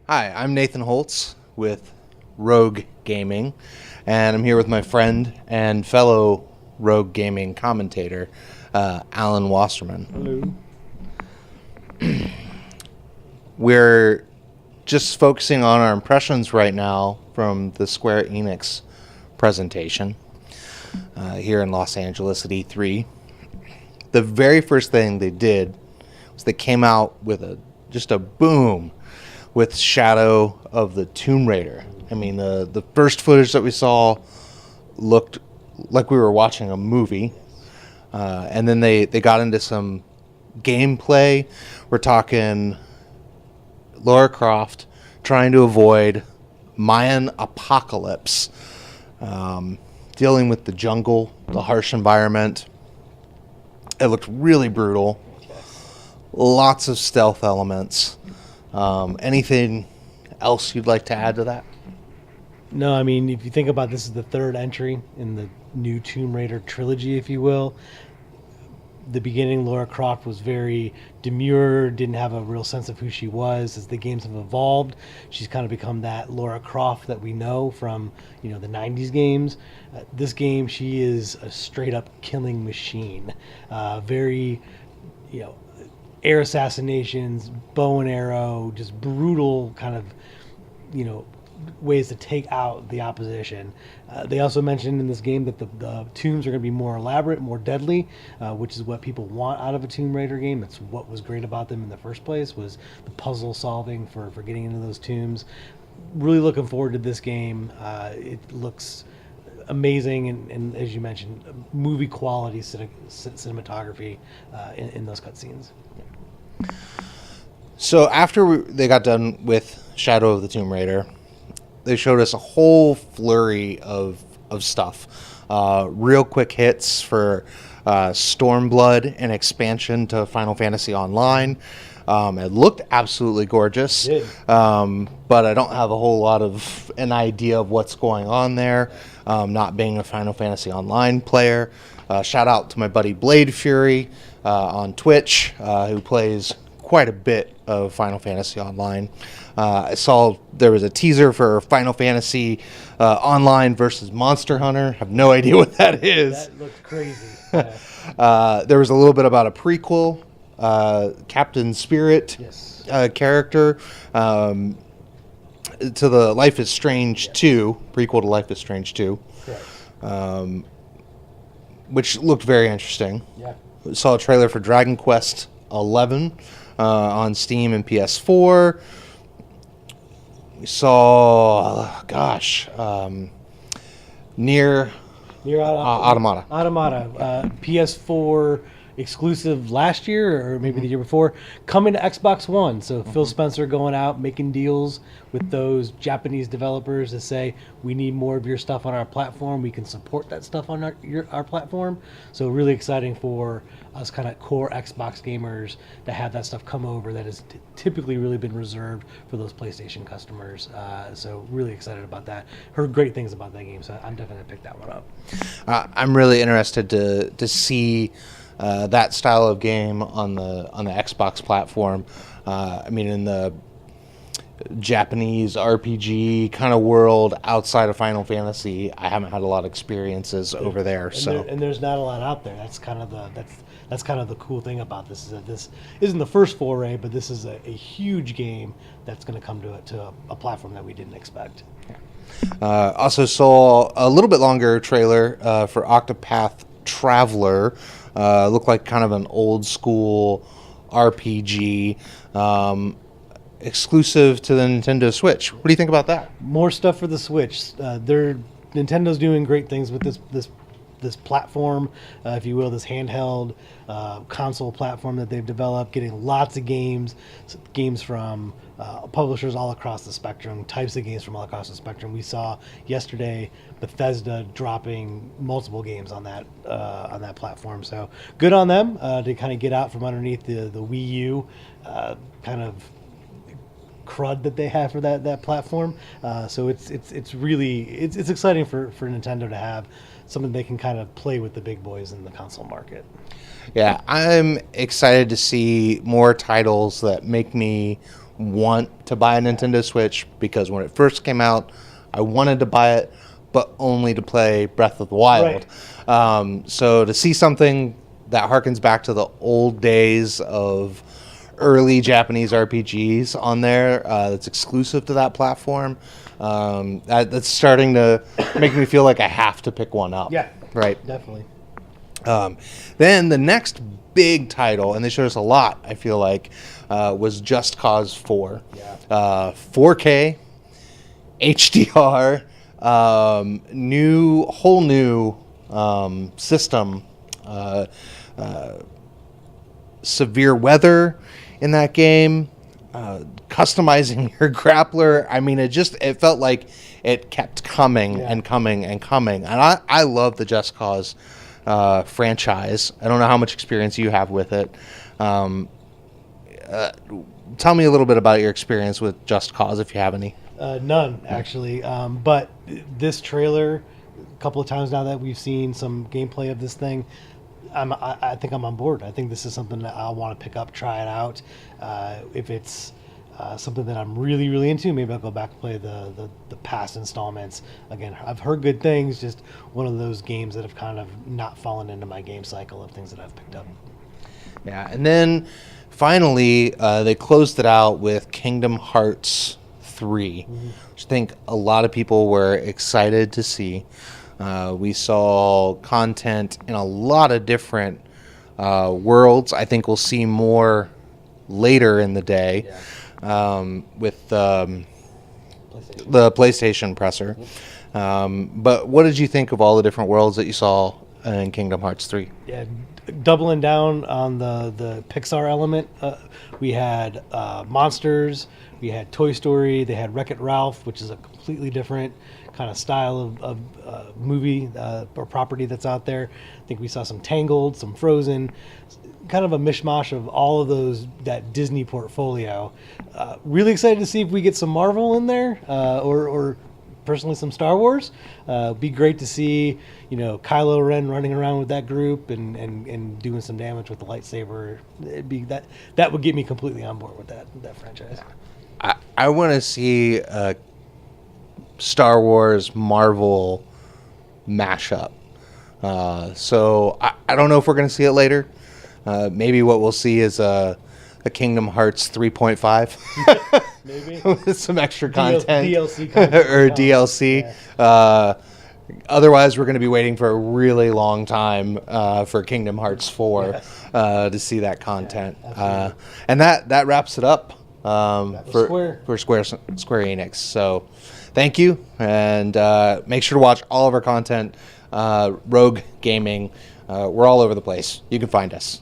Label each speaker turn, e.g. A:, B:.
A: Hi, I'm Nathan Holtz with Rogue Gaming, and I'm here with my friend and fellow Rogue Gaming commentator, Alan Wasserman.
B: Hello.
A: We're just focusing on our impressions right now from the Square Enix presentation here in Los Angeles at E3. The very first thing they did was they came out with just a boom with Shadow of the Tomb Raider. I mean, the first footage that we saw looked like we were watching a movie. And then they got into some gameplay. We're talking Lara Croft trying to avoid Mayan apocalypse, dealing with the jungle, the harsh environment. It looked really brutal. Lots of stealth elements. Anything else you'd like to add to that?
B: No, I mean, if you think about this is the third entry in the new Tomb Raider trilogy, if you will. The beginning, Lara Croft was very demure, didn't have a real sense of who she was. As the games have evolved, she's kind of become that Lara Croft that we know from, the 90s games. This game, she is a straight-up killing machine. Very, air assassinations, bow and arrow, just brutal kind of, ways to take out the opposition. They also mentioned in this game that the tombs are going to be more elaborate, more deadly, which is what people want out of a Tomb Raider game. That's what was great about them in the first place, was the puzzle solving for getting into those tombs. Really looking forward to this game. It looks amazing, and as you mentioned, movie quality cinematography in those cutscenes.
A: So after they got done with Shadow of the Tomb Raider, they showed us a whole flurry of stuff. Real quick hits for Stormblood and expansion to Final Fantasy Online. It looked absolutely gorgeous, but I don't have a whole lot of an idea of what's going on there, not being a Final Fantasy Online player. Shout out to my buddy Blade Fury on Twitch, who plays quite a bit of Final Fantasy Online. I saw there was a teaser for Final Fantasy Online versus Monster Hunter. Have no idea what that is.
B: That looked crazy.
A: There was a little bit about a prequel, Captain Spirit character, to the Life is Strange 2, prequel to Life is Strange 2, which looked very interesting.
B: Yeah.
A: Saw a trailer for Dragon Quest 11 on Steam and PS4. We saw, Nier Automata.
B: PS4 exclusive last year or maybe the year before, coming to Xbox One. So Phil Spencer going out making deals with those Japanese developers to say, we need more of your stuff on our platform. We can support that stuff on our platform. So really exciting for us kind of core Xbox gamers to have that stuff come over that has typically really been reserved for those PlayStation customers. So really excited about that. Heard great things about that game, so I'm definitely going to pick that one up.
A: I'm really interested to see that style of game on the Xbox platform. I mean, in the Japanese RPG kind of world outside of Final Fantasy, I haven't had a lot of experiences over there.
B: And there's not a lot out there. That's kind of the cool thing about this, is that this isn't the first foray, but this is a huge game that's going to come to a platform that we didn't expect.
A: Also saw a little bit longer trailer for Octopath Traveler. Looked like kind of an old school RPG, exclusive to the Nintendo Switch. What do you think about that?
B: More stuff for the Switch. Nintendo's doing great things with this platform, if you will, this handheld console platform that they've developed, getting lots of games from publishers all across the spectrum, types of games from all across the spectrum. We saw yesterday Bethesda dropping multiple games on that platform. So good on them to kind of get out from underneath the Wii U kind of crud that they have for that platform. So it's really exciting for Nintendo to have something they can kind of play with the big boys in the console market.
A: Yeah, I'm excited to see more titles that make me want to buy a Nintendo Switch because when it first came out, I wanted to buy it, but only to play Breath of the Wild.
B: Right.
A: So to see something that harkens back to the old days of early Japanese RPGs on there that's exclusive to that platform, that's starting to make me feel like I have to pick one up.
B: Yeah.
A: Right.
B: Definitely.
A: Then the next big title, and they showed us a lot, I feel like, was Just Cause 4.
B: Yeah.
A: 4K, HDR, whole new system, severe weather in that game, customizing your grappler. I mean, it felt like it kept coming and coming and coming. And I love the Just Cause franchise. I don't know how much experience you have with it. Tell me a little bit about your experience with Just Cause, if you have any.
B: None, actually. But this trailer, a couple of times now that we've seen some gameplay of this thing, I think I'm on board. I think this is something that I want to pick up, try it out. If it's something that I'm really, really into, maybe I'll go back and play the past installments. Again, I've heard good things, just one of those games that have kind of not fallen into my game cycle of things that I've picked up.
A: Yeah, and then finally, they closed it out with Kingdom Hearts 3, which I think a lot of people were excited to see. We saw content in a lot of different worlds. I think we'll see more later in the day with the PlayStation presser. But what did you think of all the different worlds that you saw in Kingdom Hearts 3?
B: Yeah, doubling down on the Pixar element. We had Monsters, we had Toy Story, they had Wreck-It Ralph, which is a completely different kind of style of movie or property that's out there. I think we saw some Tangled, some Frozen, kind of a mishmash of all of those, that Disney portfolio. Really excited to see if we get some Marvel in there, or personally some Star Wars. Be great to see, Kylo Ren running around with that group and doing some damage with the lightsaber. That would get me completely on board with that franchise.
A: I want to see a Star Wars Marvel mashup. So I don't know if we're going to see it later. Maybe what we'll see is a Kingdom Hearts 3.5
B: Maybe
A: with some extra content,
B: DLC content
A: or DLC.
B: Yeah.
A: Otherwise, we're going to be waiting for a really long time for Kingdom Hearts 4 to see that content. And that wraps it up for Square Enix. So thank you, and make sure to watch all of our content. Rogue Gaming, we're all over the place. You can find us.